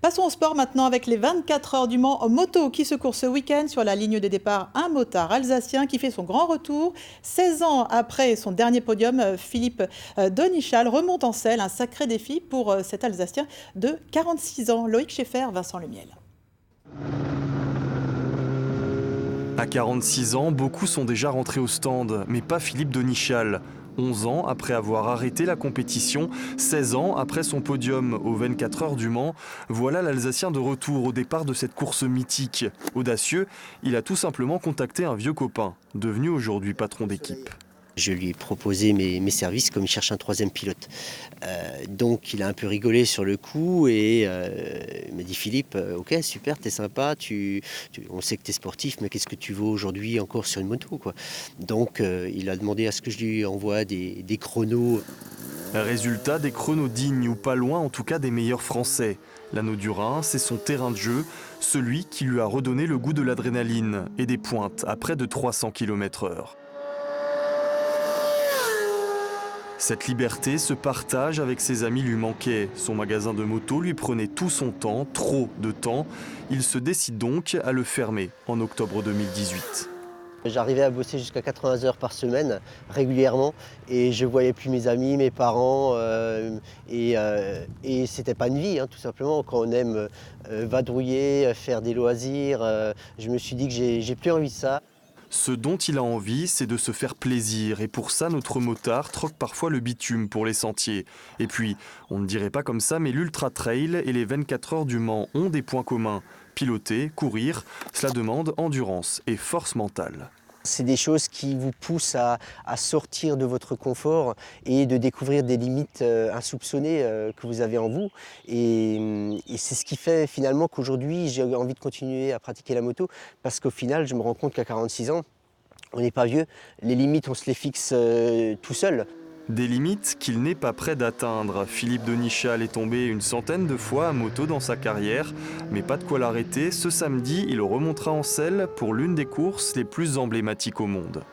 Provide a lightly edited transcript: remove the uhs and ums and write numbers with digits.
Passons au sport maintenant avec les 24 heures du Mans en moto qui se courent ce week-end. Sur la ligne de départ, un motard alsacien qui fait son grand retour. 16 ans après son dernier podium, Philippe Donichal remonte en selle. Un sacré défi pour cet Alsacien de 46 ans. Loïc Schaeffer, Vincent Lemiel. À 46 ans, beaucoup sont déjà rentrés au stand, mais pas Philippe Donichal. 11 ans après avoir arrêté la compétition, 16 ans après son podium aux 24 heures du Mans, voilà l'Alsacien de retour au départ de cette course mythique. Audacieux, il a tout simplement contacté un vieux copain, devenu aujourd'hui patron d'équipe. Je lui ai proposé mes services comme il cherche un troisième pilote. Donc il a un peu rigolé sur le coup et il m'a dit Philippe, ok super, t'es sympa, on sait que t'es sportif, mais qu'est-ce que tu vaux aujourd'hui encore sur une moto quoi. Donc il a demandé à ce que je lui envoie des chronos. Résultat, des chronos dignes ou pas loin en tout cas des meilleurs français. L'Anneau du Rhin, c'est son terrain de jeu, celui qui lui a redonné le goût de l'adrénaline et des pointes à près de 300 km/h. Cette liberté, ce partage avec ses amis lui manquait. Son magasin de moto lui prenait tout son temps, trop de temps. Il se décide donc à le fermer en octobre 2018. J'arrivais à bosser jusqu'à 80 heures par semaine régulièrement et je voyais plus mes amis, mes parents et c'était pas une vie tout simplement. Quand on aime vadrouiller, faire des loisirs, je me suis dit que j'ai plus envie de ça. Ce dont il a envie, c'est de se faire plaisir. Et pour ça, notre motard troque parfois le bitume pour les sentiers. Et puis, on ne dirait pas comme ça, mais l'Ultra Trail et les 24 heures du Mans ont des points communs. Piloter, courir, cela demande endurance et force mentale. C'est des choses qui vous poussent à sortir de votre confort et de découvrir des limites insoupçonnées que vous avez en vous. Et c'est ce qui fait finalement qu'aujourd'hui j'ai envie de continuer à pratiquer la moto parce qu'au final je me rends compte qu'à 46 ans, on n'est pas vieux, les limites on se les fixe tout seul. Des limites qu'il n'est pas prêt d'atteindre. Philippe Donichal est tombé une centaine de fois à moto dans sa carrière, mais pas de quoi l'arrêter. Ce samedi, il remontera en selle pour l'une des courses les plus emblématiques au monde.